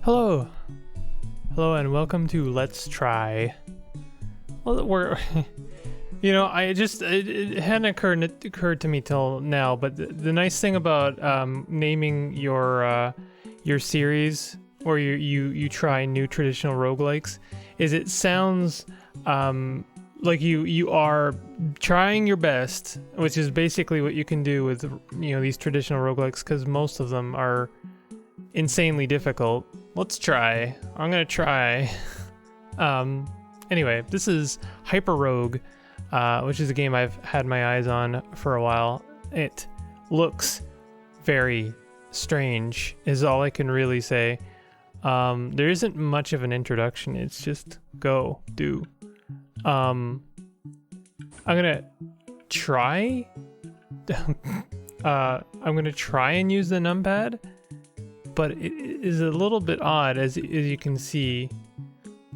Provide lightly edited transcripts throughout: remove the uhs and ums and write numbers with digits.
Hello. Hello and welcome to Let's Try. Well, we're, you know, it hadn't occurred to me till now, but the nice thing about naming your series where you try new traditional roguelikes is it sounds like you are trying your best, which is basically what you can do with, you know, these traditional roguelikes, because most of them are insanely difficult. Let's try. I'm gonna try. Anyway, this is HyperRogue, which is a game I've had my eyes on for a while. It looks very strange, is all I can really say. There isn't much of an introduction. It's just go, do. I'm gonna try. I'm gonna try and use the numpad, but it is a little bit odd, as you can see.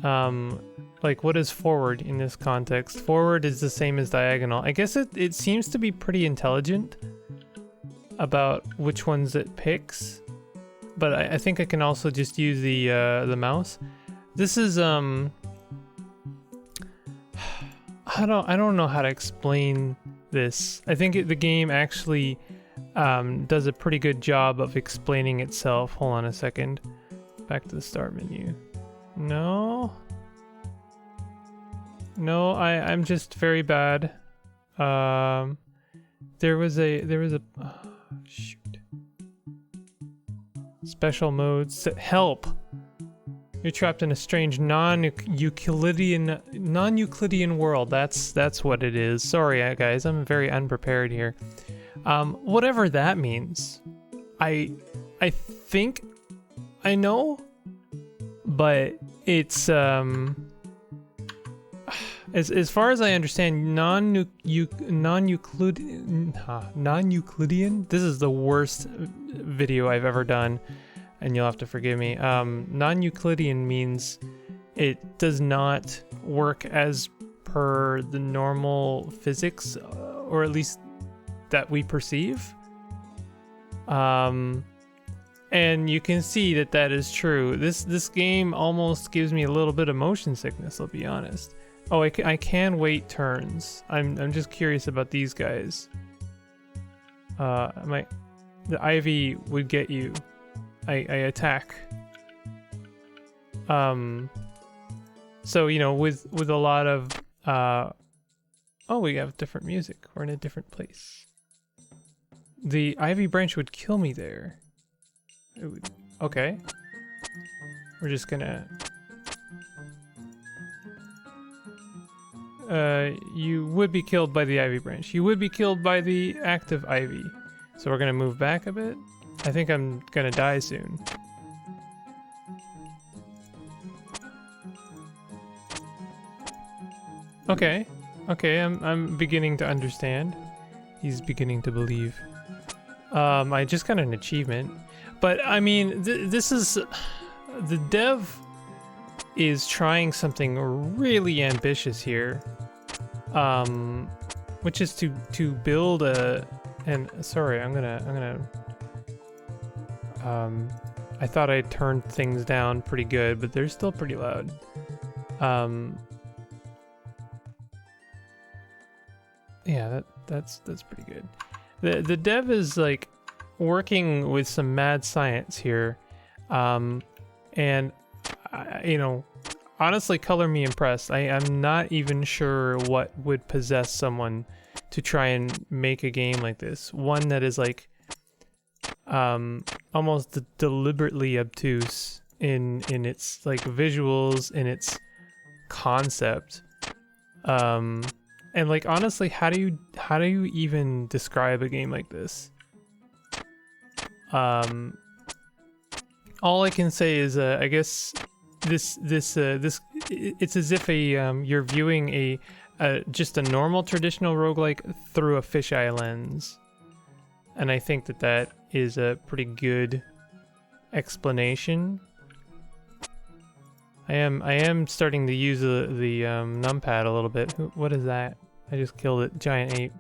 Like, what is forward in this context? Forward is the same as diagonal. I guess it seems to be pretty intelligent about which ones it picks, but I think I can also just use the mouse. This is I don't know how to explain this. I think the game actually does a pretty good job of explaining itself. Hold on a second. Back to the start menu. No, I'm just very bad. There was a shoot. Special modes. Help. You're trapped in a strange non-Euclidean world. That's what it is. Sorry, guys. I'm very unprepared here. Whatever that means. I think I know, but it's as far as I understand, non-Euclidean. This is the worst video I've ever done, and you'll have to forgive me. Non-Euclidean means it does not work as per the normal physics, or at least that we perceive. And you can see that is true. This game almost gives me a little bit of motion sickness, I'll be honest. Oh, I can wait turns. I'm just curious about these guys. The ivy would get you. I attack. So, you know, with a lot of oh, we have different music. We're in a different place. The ivy branch would kill me there. It would, okay. We're just gonna you would be killed by the ivy branch. You would be killed by the active ivy. So we're gonna move back a bit. I think I'm gonna die soon. Okay, I'm beginning to understand. He's beginning to believe. I just got an achievement, but I mean, this is the dev is trying something really ambitious here, which is to build a. And sorry, I'm gonna. I thought I turned things down pretty good, but they're still pretty loud. Yeah, that's pretty good. The dev is like working with some mad science here, and you know, honestly, color me impressed. I'm not even sure what would possess someone to try and make a game like this. One that is like almost deliberately obtuse in its like visuals, in its concept. And like, honestly, how do you even describe a game like this? All I can say is I guess this it's as if you're viewing just a normal traditional roguelike through a fisheye lens. And I think that is a pretty good explanation. I am starting to use the numpad a little bit. What is that? I just killed it. Giant ape.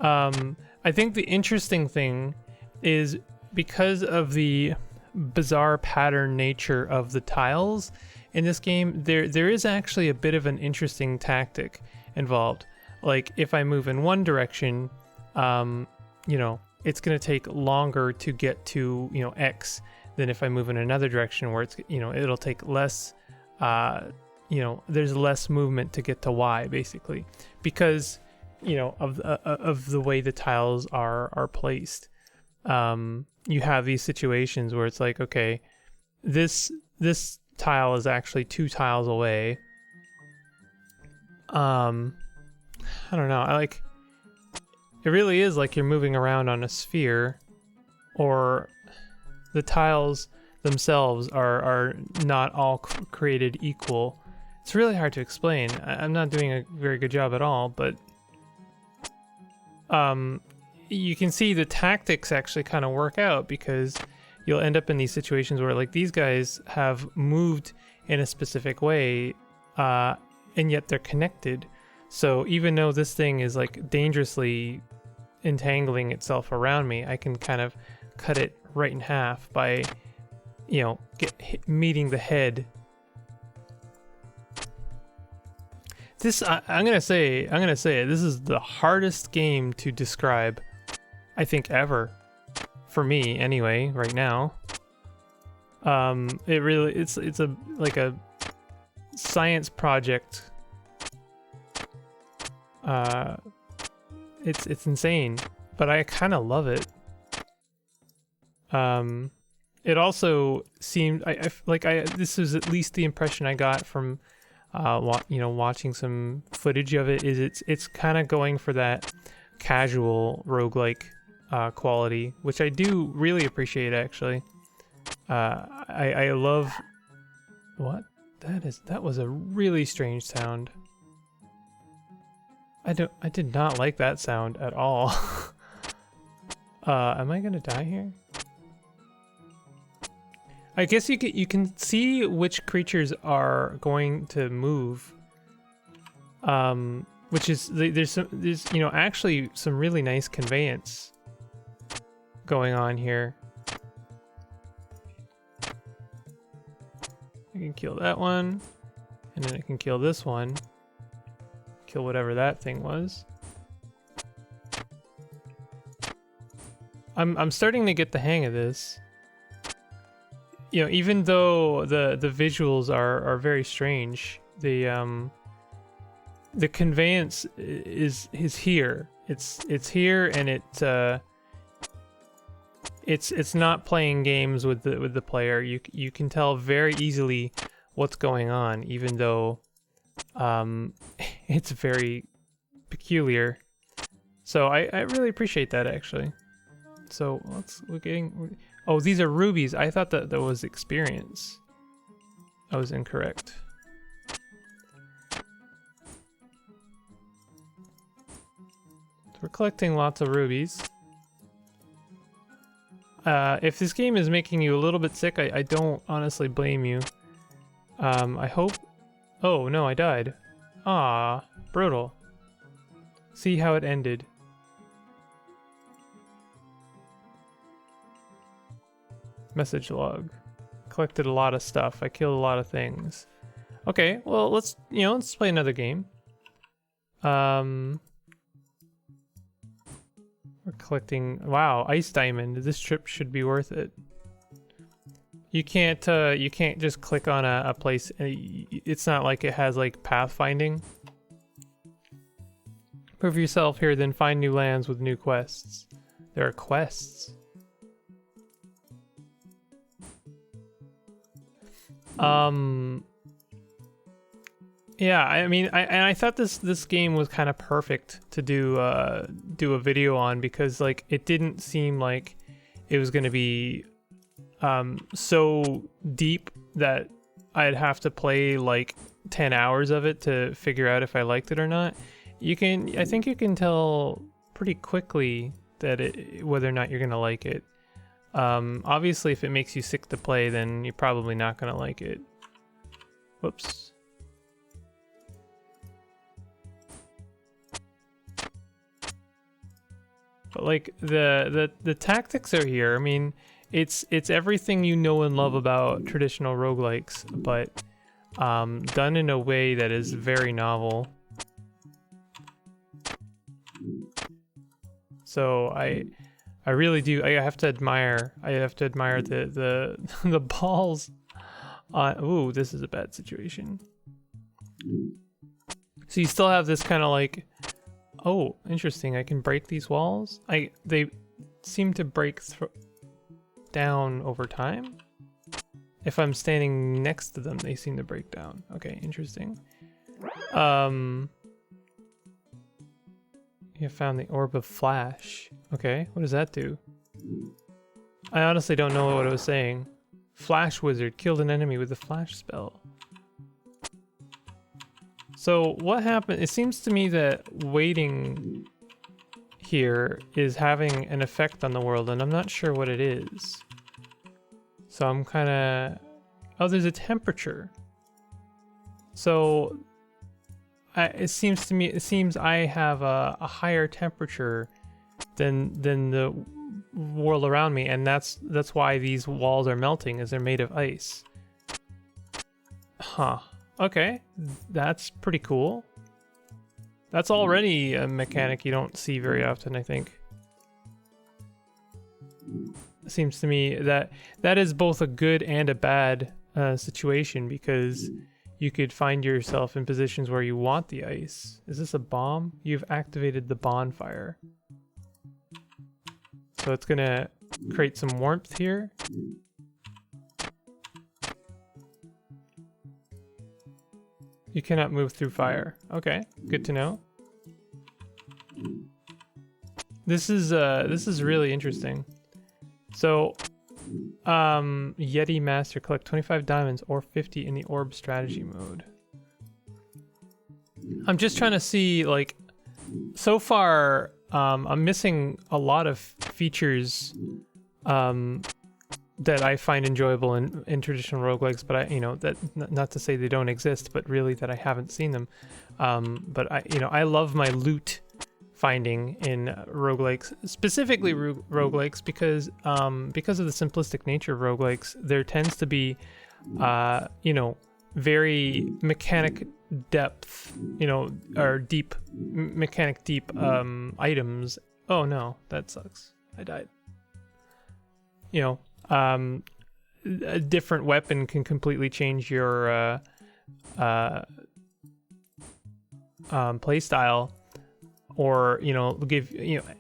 I think the interesting thing is because of the bizarre pattern nature of the tiles in this game, there is actually a bit of an interesting tactic involved. Like if I move in one direction, you know, it's going to take longer to get to, you know, X than if I move in another direction where it's, you know, it'll take less, you know, there's less movement to get to Y basically because, you know, of the way the tiles are placed. You have these situations where it's like, okay, this tile is actually 2 tiles away. I don't know. It really is like you're moving around on a sphere, or the tiles themselves are not all created equal. It's really hard to explain. I'm not doing a very good job at all, but you can see the tactics actually kind of work out because you'll end up in these situations where like these guys have moved in a specific way, and yet they're connected. So even though this thing is like dangerously entangling itself around me, I can kind of cut it right in half by, you know, meeting the head. This I'm gonna say it. This is the hardest game to describe, I think, ever, for me anyway. Right now, it really it's a like a science project. It's insane, but I kind of love it. It also seemed this was at least the impression I got from you know, watching some footage of it, is it's kind of going for that casual roguelike quality, which I do really appreciate actually. I love what that was a really strange sound. I did not like that sound at all. Am I gonna die here? I guess you can see which creatures are going to move. Which is there's you know, actually some really nice conveyance going on here. I can kill that one, and then I can kill this one. Kill whatever that thing was. I'm starting to get the hang of this. You know, even though the visuals are very strange, the conveyance is here. It's here, and it's not playing games with the player. You can tell very easily what's going on, even though it's very peculiar. So I really appreciate that actually. So we're getting. Oh, these are rubies. I thought that was experience. I was incorrect. So we're collecting lots of rubies. If this game is making you a little bit sick, I don't honestly blame you. I hope... Oh, no, I died. Ah, brutal. See how it ended. Message log. Collected a lot of stuff. I killed a lot of things. Okay, well, let's play another game. We're collecting... Wow, ice diamond. This trip should be worth it. You can't just click on a place. It's not like it has like pathfinding. Prove yourself here, then find new lands with new quests. There are quests. Yeah, I mean, I thought this game was kind of perfect to do a video on, because like it didn't seem like it was going to be so deep that I'd have to play like 10 hours of it to figure out if I liked it or not. I think you can tell pretty quickly that whether or not you're gonna like it. Obviously, if it makes you sick to play, then you're probably not gonna like it. Whoops. But like the tactics are here. I mean, it's everything you know and love about traditional roguelikes, but done in a way that is very novel. So I really do. I have to admire. The the balls. Ooh, this is a bad situation. So you still have this kind of like, oh, interesting. I can break these walls. They seem to break down over time. If I'm standing next to them, they seem to break down. Okay, interesting. You found the orb of flash. Okay, what does that do? I honestly don't know what it was saying. Flash wizard killed an enemy with a flash spell. So what happened? It seems to me that waiting here is having an effect on the world, and I'm not sure what it is. So I'm kind of... Oh, there's a temperature. So it seems I have a higher temperature than the world around me, and that's why these walls are melting, is they're made of ice. Huh. Okay, that's pretty cool. That's already a mechanic you don't see very often, I think. It seems to me that is both a good and a bad situation, because you could find yourself in positions where you want the ice. Is this a bomb? You've activated the bonfire. So it's gonna create some warmth here. You cannot move through fire. Okay, good to know. This is really interesting. So, Yeti Master, collect 25 diamonds or 50 in the orb strategy mode. I'm just trying to see, like, so far, I'm missing a lot of features that I find enjoyable in traditional roguelikes, but not to say they don't exist, but really that I haven't seen them. But I love my loot finding in roguelikes, specifically roguelikes, because of the simplistic nature of roguelikes, there tends to be very mechanic depth, or deep mechanic deep items. Oh no, that sucks. I died. A different weapon can completely change your play style, or give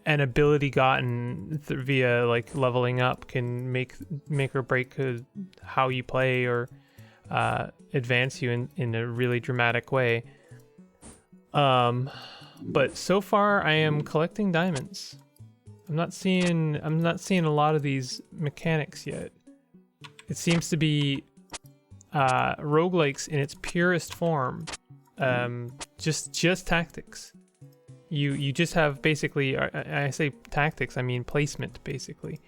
an ability gotten via like leveling up can make or break how you play, or advance you in a really dramatic way. But so far I am collecting diamonds. I'm not seeing a lot of these mechanics yet. It seems to be roguelikes in its purest form. Just tactics. You just have basically, I say tactics, I mean placement basically.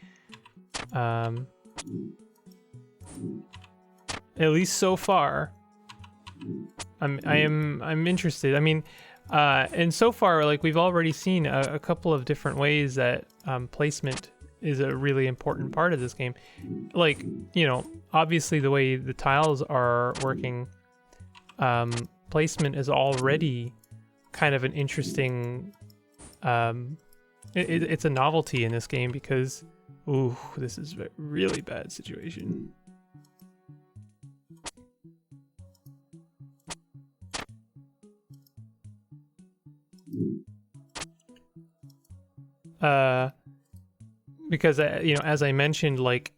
At least so far, I'm interested. I mean, and so far, like, we've already seen a couple of different ways that placement is a really important part of this game. Like, obviously the way the tiles are working, placement is already kind of an interesting, it's a novelty in this game, because, ooh, this is a really bad situation. Because as I mentioned, like,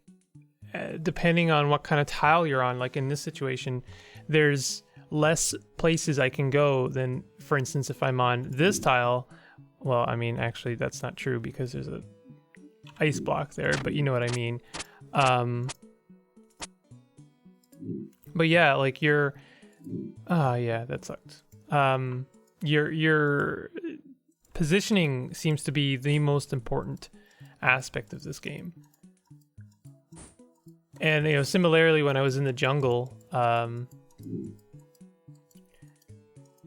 depending on what kind of tile you're on, like in this situation, there's less places I can go than, for instance, if I'm on this tile. Well, I mean, actually that's not true, because there's a ice block there, but you know what I mean. But yeah, like yeah, that sucked. Your positioning seems to be the most important aspect of this game. And similarly, when I was in the jungle,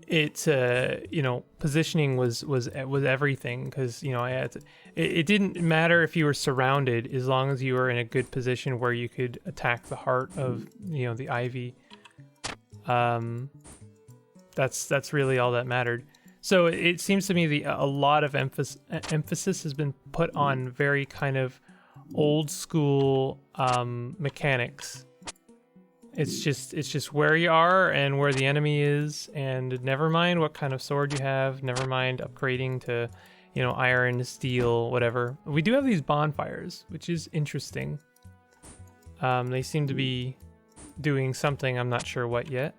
you know, positioning was everything, because, you know, I had to, it didn't matter if you were surrounded as long as you were in a good position where you could attack the heart of, you know, the ivy. That's really all that mattered. So it seems to me a lot of emphasis has been put on very kind of old school mechanics. It's just where you are and where the enemy is, and never mind what kind of sword you have, never mind upgrading to, you know, iron, steel, whatever. We do have these bonfires, which is interesting. They seem to be doing something, I'm not sure what yet.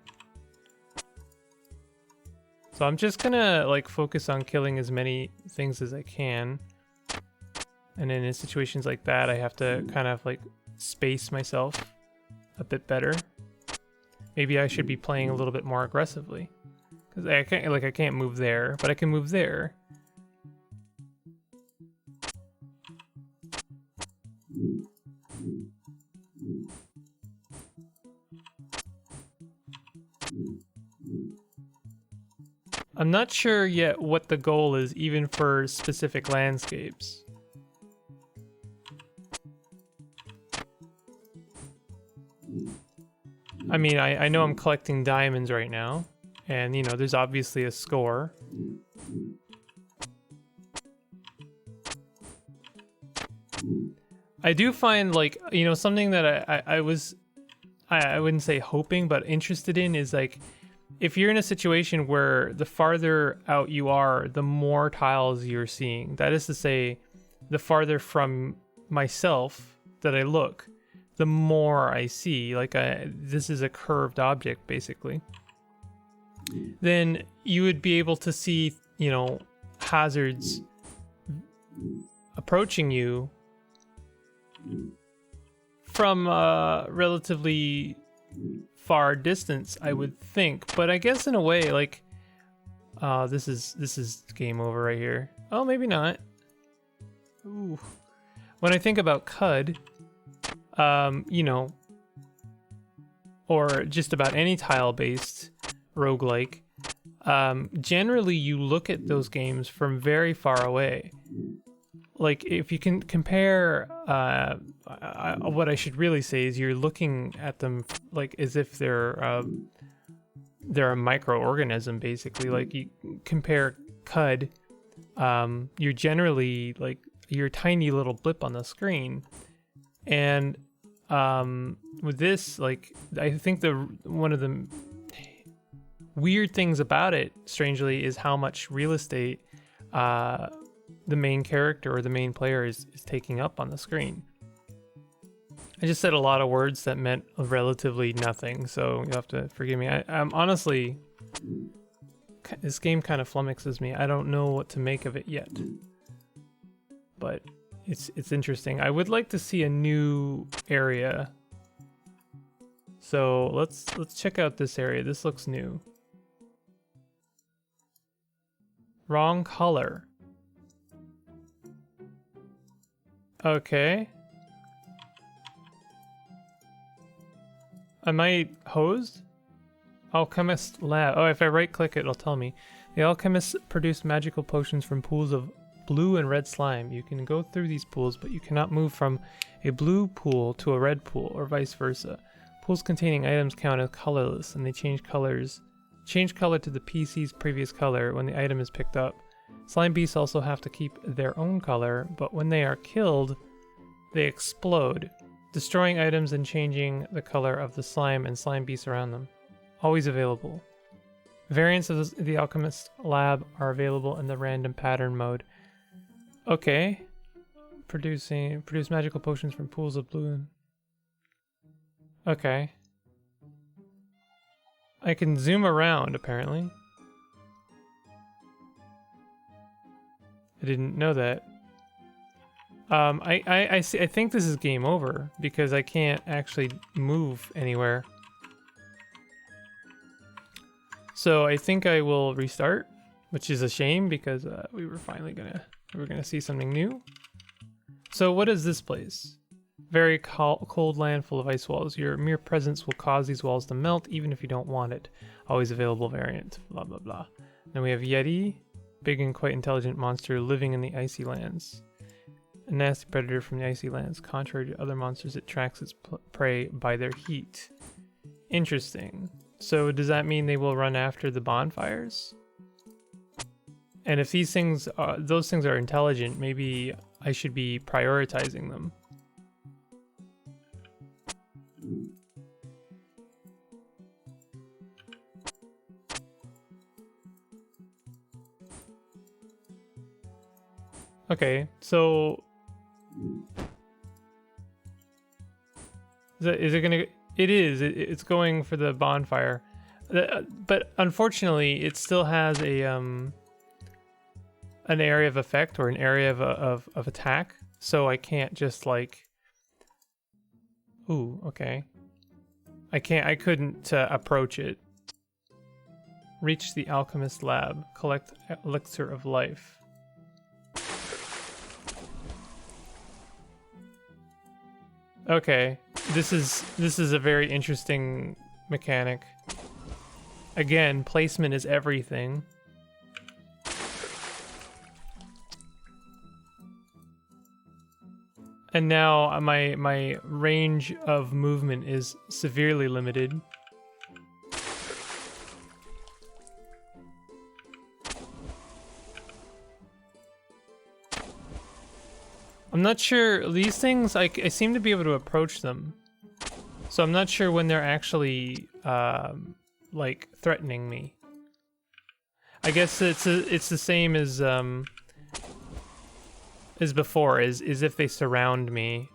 So I'm just gonna like focus on killing as many things as I can. And then in situations like that, I have to kind of like space myself a bit better. Maybe I should be playing a little bit more aggressively, because I can't move there, but I can move there. I'm not sure yet what the goal is, even for specific landscapes. I mean, I know I'm collecting diamonds right now, and, you know, there's obviously a score. I do find, like, you know, something that I wouldn't say hoping, but interested in is, like, if you're in a situation where the farther out you are, the more tiles you're seeing. That is to say, the farther from myself that I look, the more I see. Like, this is a curved object, basically. Then you would be able to see, you know, hazards approaching you from a relatively far distance, I would think. But I guess in a way, like, this is game over right here. Oh, maybe not. Ooh. When I think about CUD, you know, or just about any tile-based roguelike, generally you look at those games from very far away. Like, if you can compare, what I should really say is you're looking at them like as if they're a microorganism, basically. Like, you compare CUD, you're generally like, you're a tiny little blip on the screen. And with this, like, I think one of the weird things about it, strangely, is how much real estate the main character or the main player is taking up on the screen. I just said a lot of words that meant relatively nothing, so you'll have to forgive me. I'm honestly, this game kind of flummoxes me. I don't know what to make of it yet, but it's interesting. I would like to see a new area. So let's check out this area. This looks new. Wrong color. Okay. Am I hosed? Alchemist lab. Oh, if I right click it, it'll tell me. The alchemists produce magical potions from pools of blue and red slime. You can go through these pools, but you cannot move from a blue pool to a red pool, or vice versa. Pools containing items count as colorless, and they change color to the PC's previous color when the item is picked up. Slime beasts also have to keep their own color, but when they are killed, they explode, destroying items and changing the color of the slime and slime beasts around them. Always available. Variants of the Alchemist Lab are available in the random pattern mode. Okay. Produce magical potions from pools of blue. Okay. I can zoom around, apparently. I didn't know that. I think this is game over because I can't actually move anywhere. So I think I will restart, which is a shame because we were finally gonna see something new. So what is this place? Very cold land full of ice walls. Your mere presence will cause these walls to melt even if you don't want it. Always available variant. Blah, blah, blah. Then we have Yeti. Big and quite intelligent monster living in the icy lands. A nasty predator from the icy lands. Contrary to other monsters, it tracks its prey by their heat. Interesting. So does that mean they will run after the bonfires? And if these things, those things are intelligent, maybe I should be prioritizing them. Okay, so is it gonna? It is. It's going for the bonfire, but unfortunately, it still has a an area of effect or an area of attack. So I can't just like. Ooh, okay. I couldn't approach it. Reach the alchemist lab. Collect elixir of life. Okay, this is a very interesting mechanic. Again, placement is everything. And now my range of movement is severely limited. I'm not sure, these things, I seem to be able to approach them. So I'm not sure when they're actually, like, threatening me. I guess it's the same as before, is if they surround me.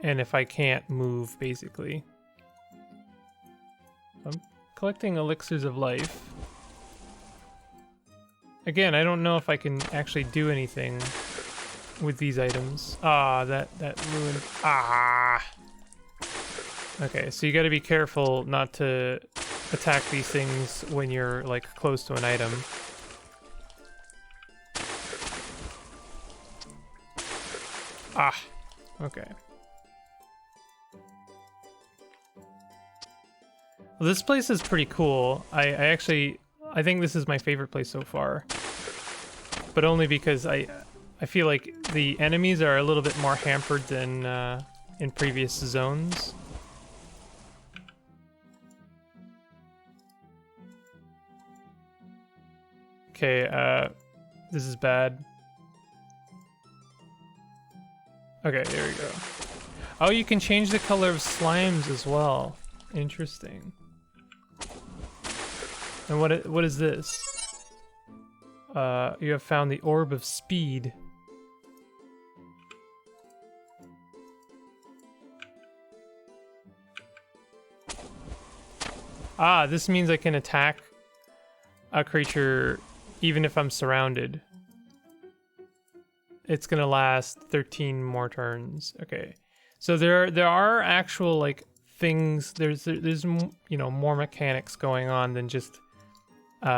And if I can't move, basically. I'm collecting elixirs of life. Again, I don't know if I can actually do anything with these items. Ah, that ruined. Ah. Okay, so you got to be careful not to attack these things when you're like close to an item. Ah. Okay. Well, this place is pretty cool. I think this is my favorite place so far, but only because I feel like the enemies are a little bit more hampered than in previous zones. Okay, this is bad. Okay, there we go. Oh, you can change the color of slimes as well. Interesting. And what is this? You have found the orb of speed. Ah, this means I can attack a creature even if I'm surrounded. It's gonna last 13 more turns. Okay, so there are actual like things. There's you know, more mechanics going on than just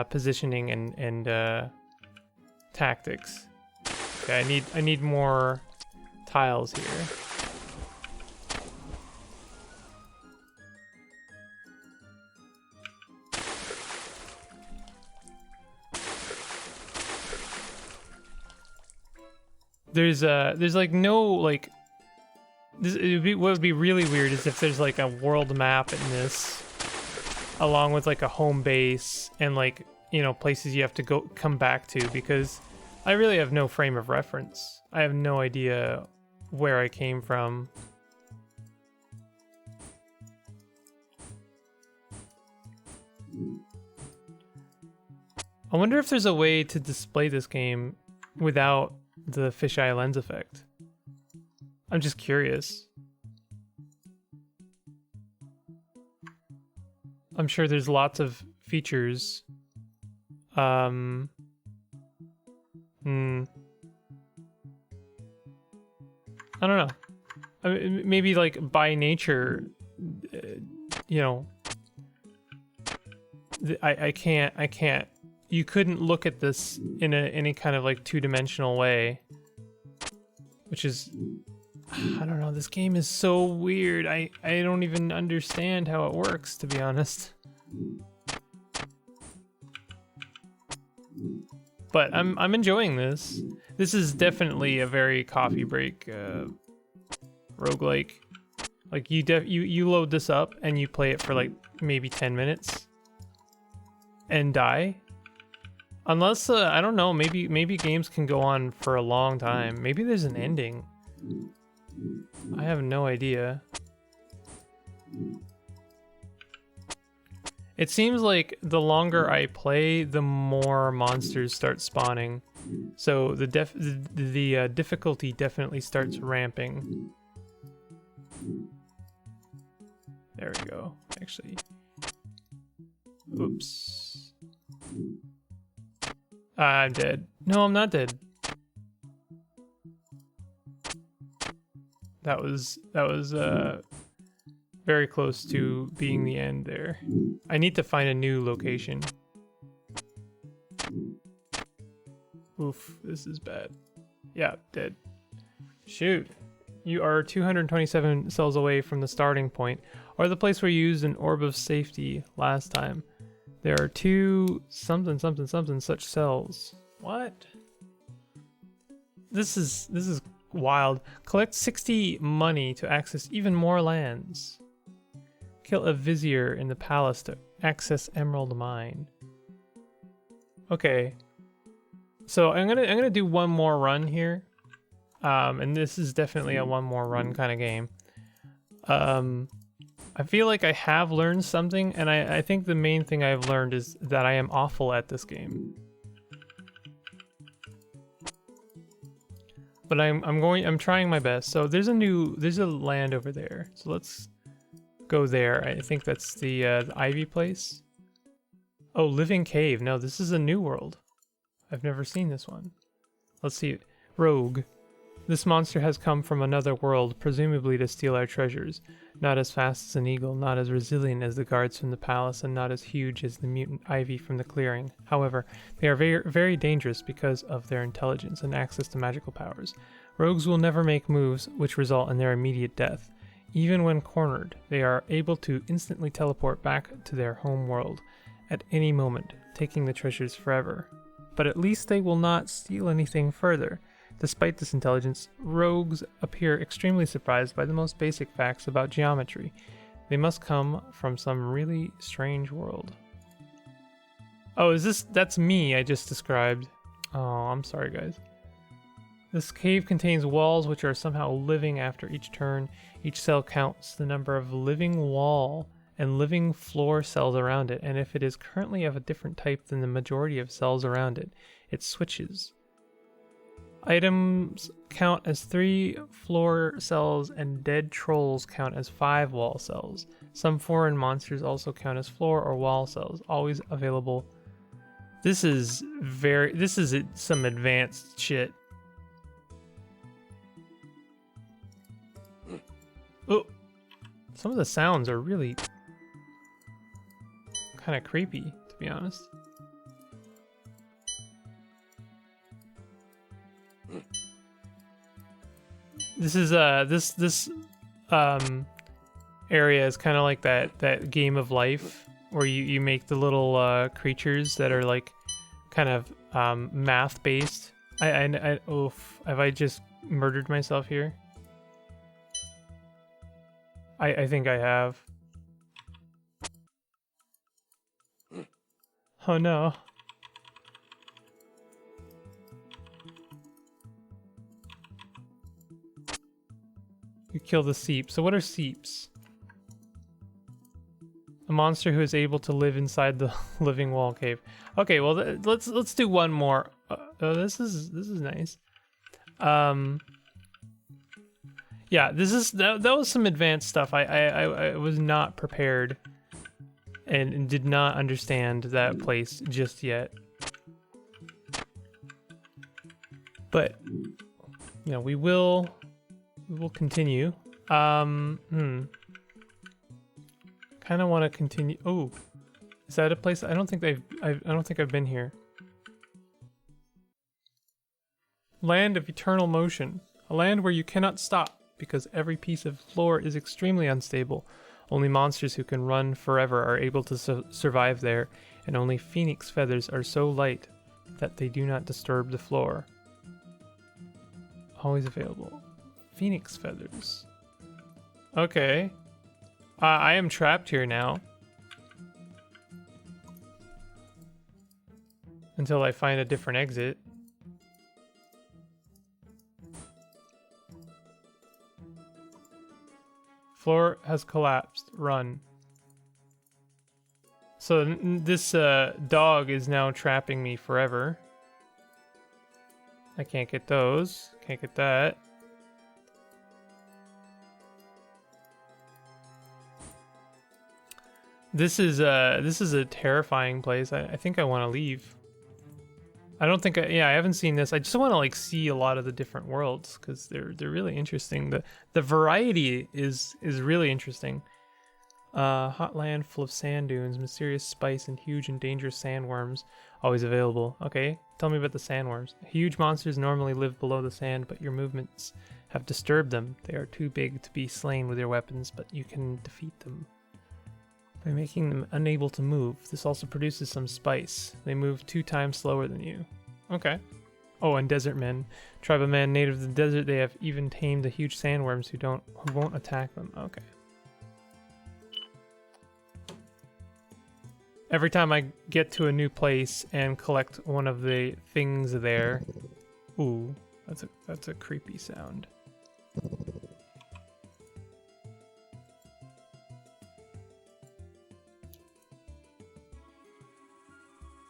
positioning and tactics. Okay, I need more tiles here. There's like no like this. What would be really weird is if there's like a world map in this, along with like a home base and like, you know, places you have to come back to, because I really have no frame of reference. I have no idea where I came from. I wonder if there's a way to display this game without the fisheye lens effect. I'm just curious. I'm sure there's lots of features. I don't know. I mean, maybe like by nature, you know, I can't. You couldn't look at this in any kind of like two-dimensional way, which is I don't know, this game is so weird. I don't even understand how it works, to be honest. But I'm enjoying this. This is definitely a very coffee break roguelike. Like you load this up and you play it for like maybe 10 minutes and die. Unless I don't know, maybe games can go on for a long time. Maybe there's an ending. I have no idea. It seems like the longer I play, the more monsters start spawning. So the difficulty definitely starts ramping. There we go. Actually, oops. I'm dead. No, I'm not dead. That was very close to being the end there. I need to find a new location. Oof, this is bad. Yeah, dead. Shoot. You are 227 cells away from the starting point, or the place where you used an orb of safety last time. There are 2 something such cells. What? This is wild. Collect 60 money to access even more lands. Kill a vizier in the palace to access Emerald Mine. Okay. So I'm gonna do one more run here. And this is definitely a one more run kind of game. I feel like I have learned something, and I think the main thing I've learned is that I am awful at this game. But I'm trying my best. So there's a land over there. So let's go there. I think that's the Ivy place. Oh, Living Cave. No, this is a new world. I've never seen this one. Let's see. Rogue. This monster has come from another world, presumably to steal our treasures. Not as fast as an eagle, not as resilient as the guards from the palace, and not as huge as the mutant ivy from the clearing. However, they are very, very dangerous because of their intelligence and access to magical powers. Rogues will never make moves which result in their immediate death. Even when cornered, they are able to instantly teleport back to their home world at any moment, taking the treasures forever. But at least they will not steal anything further. Despite this intelligence, rogues appear extremely surprised by the most basic facts about geometry. They must come from some really strange world. Oh, that's me I just described. Oh, I'm sorry guys. This cave contains walls which are somehow living after each turn. Each cell counts the number of living wall and living floor cells around it, and if it is currently of a different type than the majority of cells around it, it switches. Items count as 3 floor cells, and dead trolls count as 5 wall cells. Some foreign monsters also count as floor or wall cells, always available. This is some advanced shit. Oh, some of the sounds are really kind of creepy, to be honest. This is this area is kind of like that game of life where you make the little creatures that are like kind of math based. Oof, have I just murdered myself here? I think I have. Oh no. You kill the seep. So what are seeps? A monster who is able to live inside the living wall cave. Okay, well let's do one more. Oh, this is nice. Yeah, that was some advanced stuff. I was not prepared and did not understand that place just yet. But you know, we will continue. Kind of want to continue. Oh, is that a place? I don't think I've been here. Land of eternal motion, a land where you cannot stop because every piece of floor is extremely unstable. Only monsters who can run forever are able to survive there, and only phoenix feathers are so light that they do not disturb the floor. Always available. Phoenix feathers. Okay. I am trapped here now. Until I find a different exit. Floor has collapsed. Run. So this dog is now trapping me forever. I can't get those. Can't get that. This is a terrifying place. I think I want to leave. I don't think I haven't seen this. I just want to like see a lot of the different worlds because they're really interesting. The variety is really interesting. Hot land full of sand dunes, mysterious spice, and huge and dangerous sandworms always available. Okay, tell me about the sandworms. Huge monsters normally live below the sand, but your movements have disturbed them. They are too big to be slain with your weapons, but you can defeat them by making them unable to move. This also produces some spice. They move 2 times slower than you. Okay. Oh, and desert men. Tribe of men native to the desert. They have even tamed the huge sandworms who won't attack them. Okay. Every time I get to a new place and collect one of the things there. Ooh, that's a creepy sound.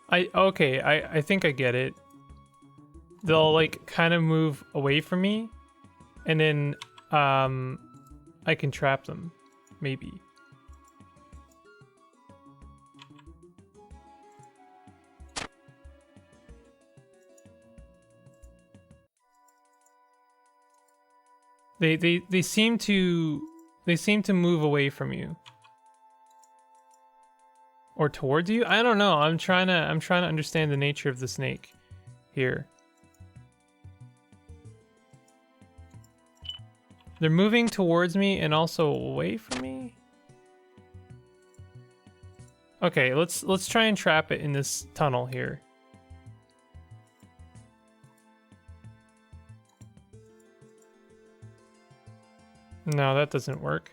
I think I get it. They'll like kind of move away from me, and then I can trap them, maybe. They seem to move away from you. Or towards you? I don't know. I'm trying to understand the nature of the snake here. They're moving towards me and also away from me. Okay, let's try and trap it in this tunnel here. No, that doesn't work.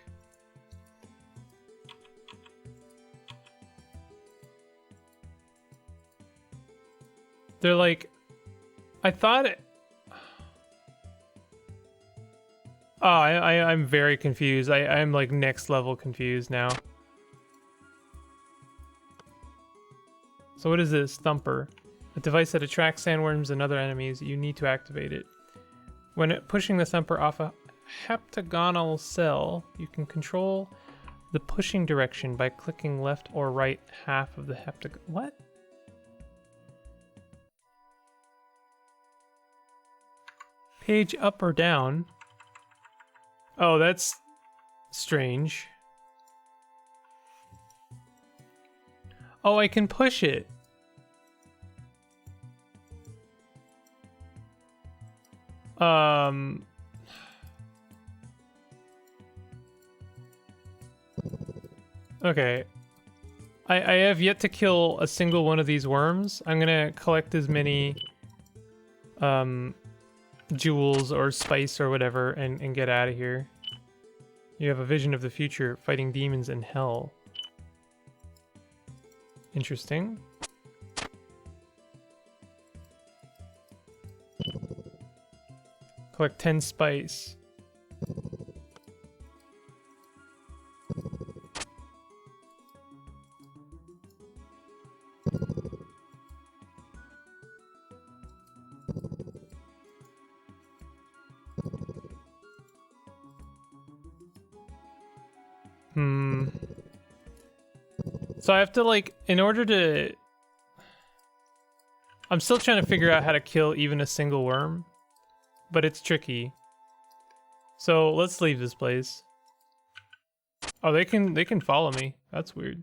They're like, I thought it. Oh, I'm very confused. I'm like next level confused now. So what is this? Thumper. A device that attracts sandworms and other enemies. You need to activate it. When pushing the thumper off a heptagonal cell, you can control the pushing direction by clicking left or right half of the heptagon. What? Page up or down? Oh, that's strange. Oh, I can push it. Okay. I have yet to kill a single one of these worms. I'm gonna collect as many jewels or spice or whatever and get out of here. You have a vision of the future, fighting demons in hell. Interesting. Collect 10 spice. So I have to like, in order to... I'm still trying to figure out how to kill even a single worm, but it's tricky. So let's leave this place. Oh, they can follow me. That's weird.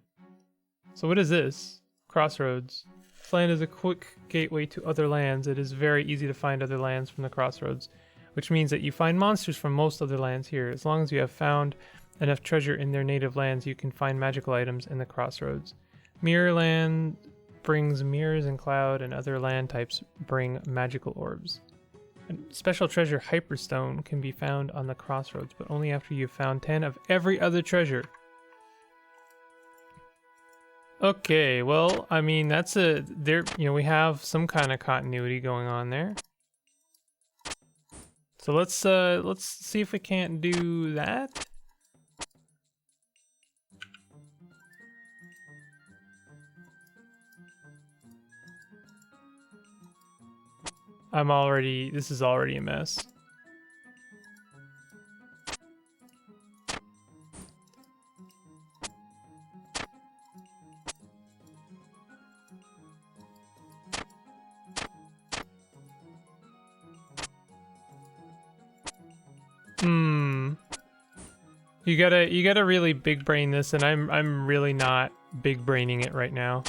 So what is this? Crossroads. This land is a quick gateway to other lands. It is very easy to find other lands from the crossroads. which means that you find monsters from most other lands here. As long as you have found enough treasure in their native lands, you can find magical items in the crossroads. Mirror land brings mirrors and cloud, and other land types bring magical orbs. A special treasure, Hyperstone, can be found on the crossroads, but only after you've found 10 of every other treasure. Okay, well, I mean, that's we have some kind of continuity going on there. So let's see if we can't do that. This is already a mess. You gotta really big brain this, and I'm really not big braining it right now.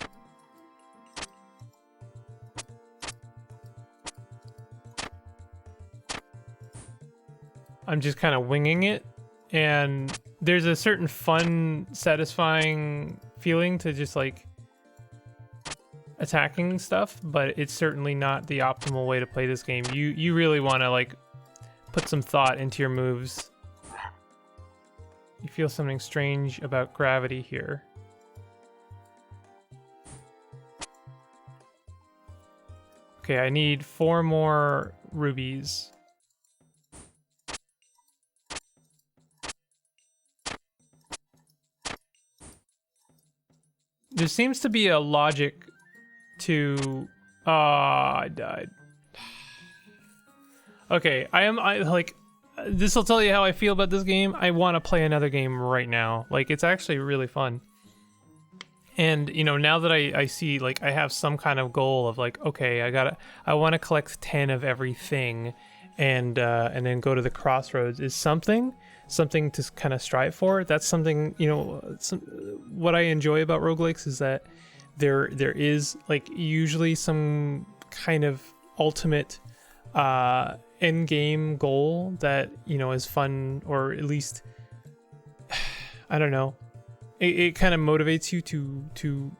I'm just kind of winging it, and there's a certain fun, satisfying feeling to just like attacking stuff, but it's certainly not the optimal way to play this game. You really want to like put some thought into your moves. You feel something strange about gravity here. Okay, I need 4 more rubies. There seems to be a logic to... I died. Okay, this will tell you how I feel about this game. I want to play another game right now. Like, it's actually really fun. And, you know, now that I see, like, I have some kind of goal of, like, okay, I want to collect 10 of everything and then go to the crossroads is something to kind of strive for. That's something, you know, what I enjoy about roguelikes is that there is, like, usually some kind of ultimate end game goal that, you know, is fun, or at least I don't know, it kind of motivates you to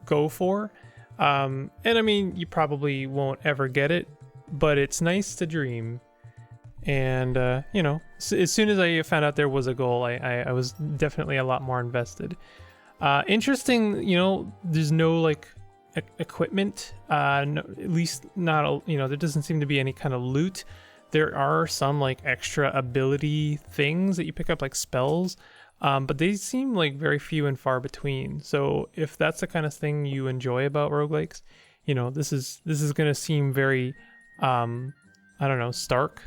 go for, and I mean, you probably won't ever get it, but it's nice to dream. And you know, as soon as I found out there was a goal, I was definitely a lot more invested. Interesting, you know, there's no like equipment, no, at least not, you know, there doesn't seem to be any kind of loot. There are some like extra ability things that you pick up, like spells, but they seem like very few and far between. So if that's the kind of thing you enjoy about roguelikes, you know, this is going to seem very, I don't know, stark.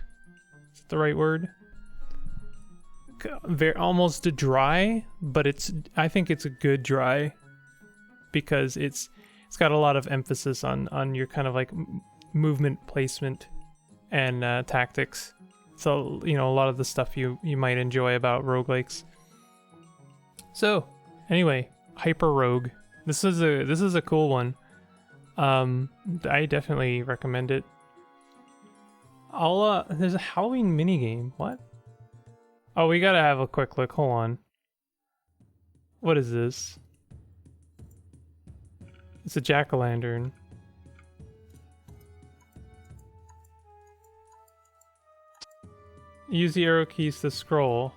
Is that the right word? Very almost dry, but I think it's a good dry, because it's got a lot of emphasis on your kind of like movement placement and tactics. So, you know, a lot of the stuff you might enjoy about roguelikes. So anyway, HyperRogue. This is a cool one. I definitely recommend it. There's a Halloween minigame. What? Oh, we gotta have a quick look. Hold on. What is this? It's a jack-o'-lantern. Use the arrow keys to scroll.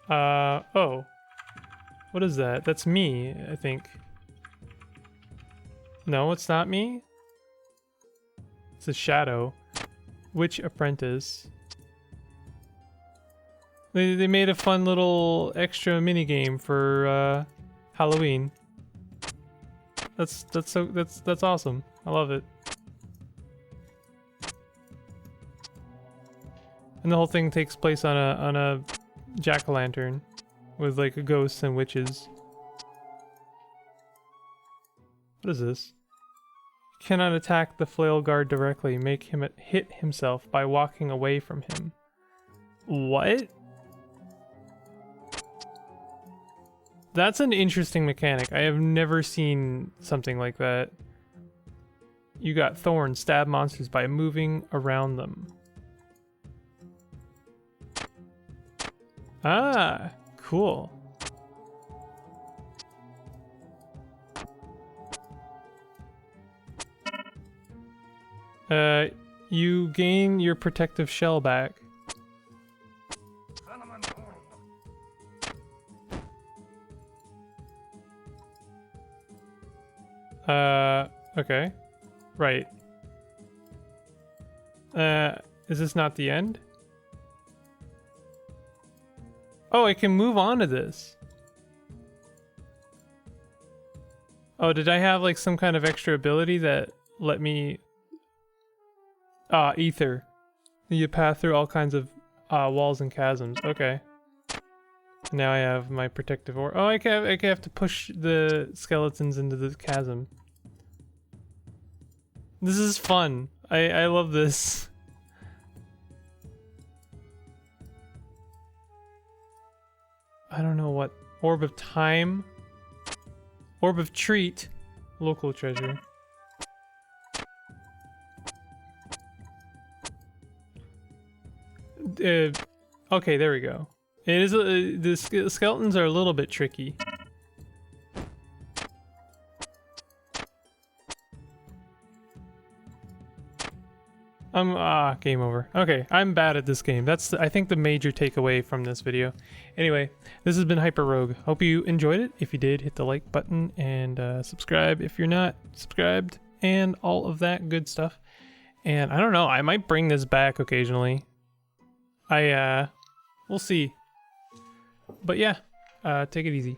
Oh. What is that? That's me, I think. No, it's not me. It's a shadow. Witch apprentice. They made a fun little extra mini game for Halloween. That's awesome. I love it. And the whole thing takes place on a jack-o'-lantern with like ghosts and witches. What is this? You cannot attack the flail guard directly. Make him hit himself by walking away from him. What? That's an interesting mechanic. I have never seen something like that. You got thorns. Stab monsters by moving around them. Ah, cool. You gain your protective shell back. Okay. Right. Is this not the end? Oh, I can move on to this. Oh, did I have like some kind of extra ability that let me... Ah, ether. You pass through all kinds of walls and chasms. Okay. Now I have my protective aura. Oh, I have to push the skeletons into the chasm. This is fun. I love this. I don't know what. Orb of time. Orb of treat. Local treasure. Okay, there we go. It is the skeletons are a little bit tricky. Game over. Okay, I'm bad at this game. That's I think the major takeaway from this video. Anyway, this has been HyperRogue. Hope you enjoyed it. If you did, hit the like button and subscribe if you're not subscribed and all of that good stuff. And I don't know, I might bring this back occasionally. We'll see. But yeah, take it easy.